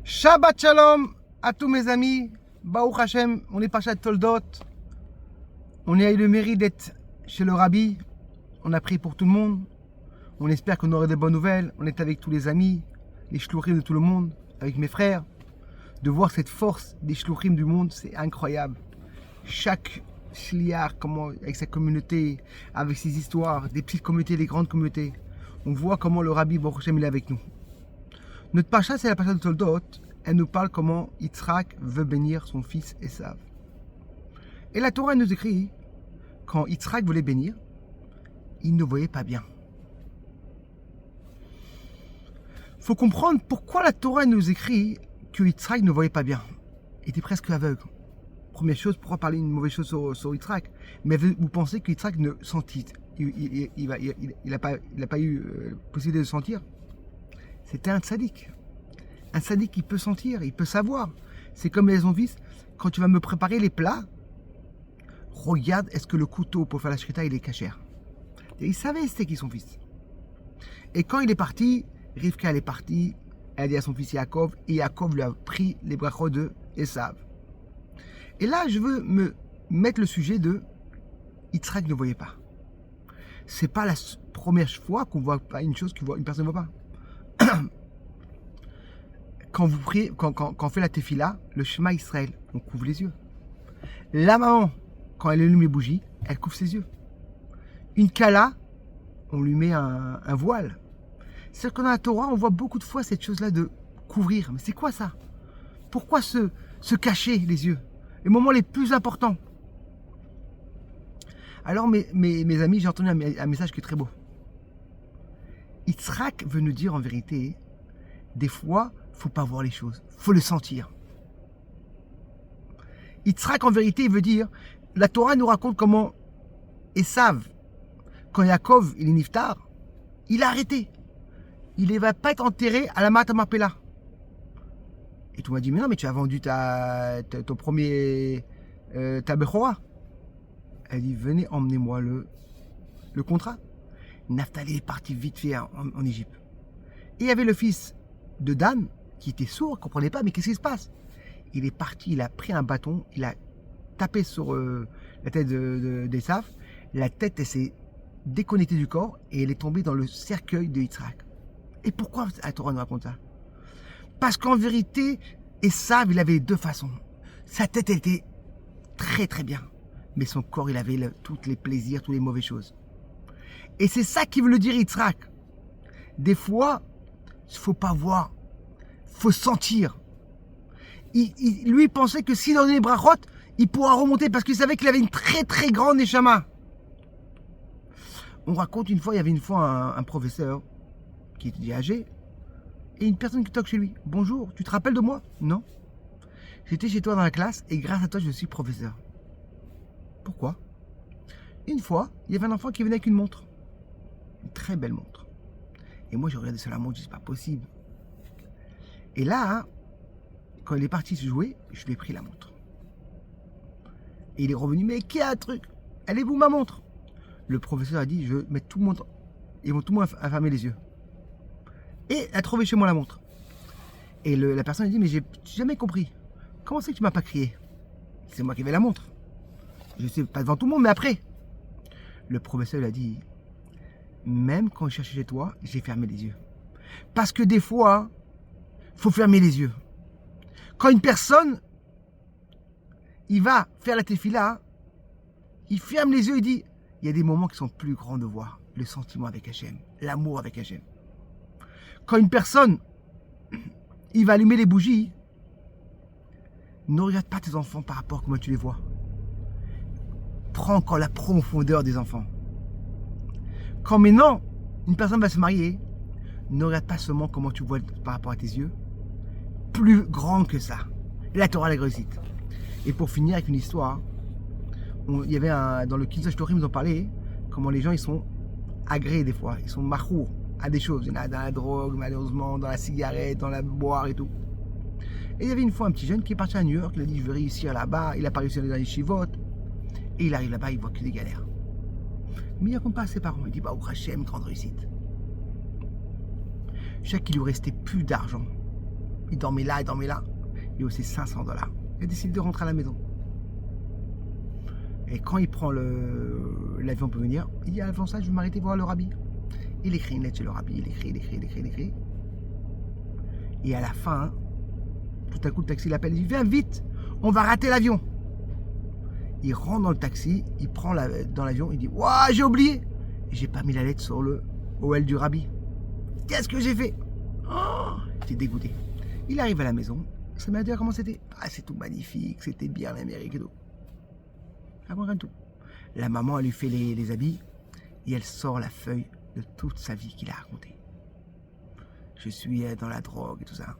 Shabbat Shalom à tous mes amis. Baruch Hashem, on est Parashat Toldot. On a eu le mérite d'être chez le Rabbi. On a prié pour tout le monde. On espère qu'on aura de bonnes nouvelles. On est avec tous les amis, les shluchim de tout le monde, avec mes frères. De voir cette force des shluchim du monde, c'est incroyable. Chaque shliach, comment, avec sa communauté, avec ses histoires, des petites communautés, des grandes communautés. On voit comment le Rabbi Baruch Hashem il est avec nous. Notre pacha, c'est la pacha de Toldot. Elle nous parle comment Yitzhak veut bénir son fils Esav. Et la Torah nous écrit, quand Yitzhak voulait bénir, il ne voyait pas bien. Il faut comprendre pourquoi la Torah nous écrit que Yitzhak ne voyait pas bien. Il était presque aveugle. Première chose, pourquoi parler une mauvaise chose sur Yitzhak? Mais vous pensez que Yitzhak ne sentit, il n'a pas eu possibilité de sentir? C'était un tzaddik. Un tzaddik, il peut sentir, il peut savoir. C'est comme les fils, quand tu vas me préparer les plats, regarde, est-ce que le couteau pour faire la shrita, il est cachère. Et il savait c'était qui son fils. Et quand il est parti, Rivka elle est partie, elle a dit à son fils Yaakov, et Yaakov lui a pris les brachot de Esav. Et là, je veux me mettre le sujet de Yitzhak ne voyait pas. C'est pas la première fois qu'on voit pas une chose qu'une personne ne voit pas. Quand vous priez, quand on fait la tefila, le Shema Israël, on couvre les yeux. La maman, quand elle allume les bougies, elle couvre ses yeux. Une kala, on lui met un voile. C'est-à-dire que dans la Torah, on voit beaucoup de fois cette chose-là de couvrir. Mais c'est quoi ça? Pourquoi se cacher les yeux? Les moments les plus importants. Alors mes amis, j'ai entendu un message qui est très beau. Yitzhak veut nous dire en vérité, des fois, il ne faut pas voir les choses, il faut le sentir. Yitzhak en vérité, il veut dire, la Torah nous raconte comment Esav, quand Yaakov il est niftar, il a arrêté. Il ne va pas être enterré à la Mata Marpella. Et tu m'as dit, mais non, mais tu as vendu ton premier, ta Bechora. Elle dit, venez, emmenez-moi le contrat. Naphtali est parti vite fait en Égypte. Et il y avait le fils de Dan qui était sourd, ne comprenait pas, mais qu'est-ce qui se passe? Il est parti, il a pris un bâton, il a tapé sur la tête d'Esav. La tête, elle s'est déconnectée du corps et elle est tombée dans le cercueil de Yitzhak. Et pourquoi la Torah nous raconte ça? Parce qu'en vérité, Esav, il avait deux façons. Sa tête, elle était très très bien, mais son corps, il avait tous les plaisirs, toutes les mauvaises choses. Et c'est ça qui veut le dire Yitzhak. Des fois, il ne faut pas voir, il faut sentir. Lui, il pensait que s'il donnait les brachot, il pourra remonter parce qu'il savait qu'il avait une très très grande neshama. On raconte une fois, il y avait une fois un professeur qui était âgé et une personne qui toque chez lui. Bonjour, tu te rappelles de moi? Non. J'étais chez toi dans la classe et grâce à toi, je suis professeur. Pourquoi? Une fois, il y avait un enfant qui venait avec une montre. Une très belle montre. Et moi, je regardais sur la montre, je dis, c'est pas possible. Et là, quand il est parti se jouer, je lui ai pris la montre. Et il est revenu, mais qui a un truc? Elle est où ma montre? Le professeur a dit, je vais mettre tout le monde, ils vont tout le monde à fermer les yeux. Et elle a trouvé chez moi la montre. Et la personne a dit, mais j'ai jamais compris. Comment c'est que tu m'as pas crié? C'est moi qui avais la montre. Je sais pas devant tout le monde, mais après. Le professeur lui a dit, même quand je cherchais chez toi, j'ai fermé les yeux. Parce que des fois, il faut fermer les yeux. Quand une personne, il va faire la tefila, il ferme les yeux et dit, il y a des moments qui sont plus grands de voir. Le sentiment avec Hachem, l'amour avec Hachem. Quand une personne, il va allumer les bougies, ne regarde pas tes enfants par rapport à comment tu les vois. Prends encore la profondeur des enfants. Quand maintenant, une personne va se marier, ne regarde pas seulement comment tu vois par rapport à tes yeux, plus grand que ça. La Torah la réussite. Et pour finir avec une histoire, il y avait dans le Kinsa Shlorim, ils ont parlé comment les gens ils sont agréés des fois, ils sont machour à des choses. Il y en a dans la drogue, malheureusement, dans la cigarette, dans la boire et tout. Et il y avait une fois un petit jeune qui est parti à New York, il a dit je vais réussir là-bas, il a pas réussi à aller dans les chivotes, et il arrive là-bas, il voit que des galères. Mais il raconte pas à ses parents, il dit bah au Hachem, grande réussite. Chaque il lui restait plus d'argent. Il dormait là, il dormait là. Il a aussi $500. Il a décidé de rentrer à la maison. Et quand il prend l'avion pour venir, il dit avant ça, je vais m'arrêter voir le rabbi. Il écrit une lettre chez le rabbi, il écrit. Et à la fin, tout à coup, le taxi l'appelle, il dit viens vite, on va rater l'avion. Il rentre dans le taxi, il prend dans l'avion, il dit waouh, j'ai oublié. J'ai pas mis la lettre sur le OL du rabbi. Qu'est-ce que j'ai fait? Oh, j'étais dégoûté. Il arrive à la maison, ça m'a dit comment c'était. Ah, c'est tout magnifique, c'était bien l'Amérique et tout. Ah bon, rien de tout. La maman, elle lui fait les habits et elle sort la feuille de toute sa vie qu'il a racontée. Je suis dans la drogue et tout ça.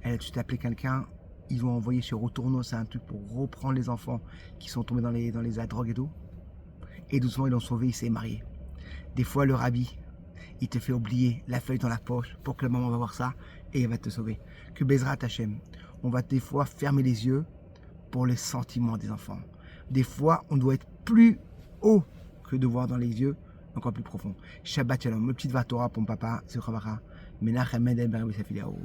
Elle a tout de suite appelé quelqu'un. Ils ont envoyé chez Retourneau, c'est un truc pour reprendre les enfants qui sont tombés dans les drogues et tout. Et doucement, ils l'ont sauvé, il s'est marié. Des fois, le rabbi, il te fait oublier la feuille dans la poche pour que la maman va voir ça et elle va te sauver. Que Bezrat Hachem, on va des fois fermer les yeux pour les sentiments des enfants. Des fois, on doit être plus haut que de voir dans les yeux, encore plus profond. Shabbat Shalom, me petite Vatora pour mon papa, c'est Khavara. Menachem Mendel Baruch Safiliao.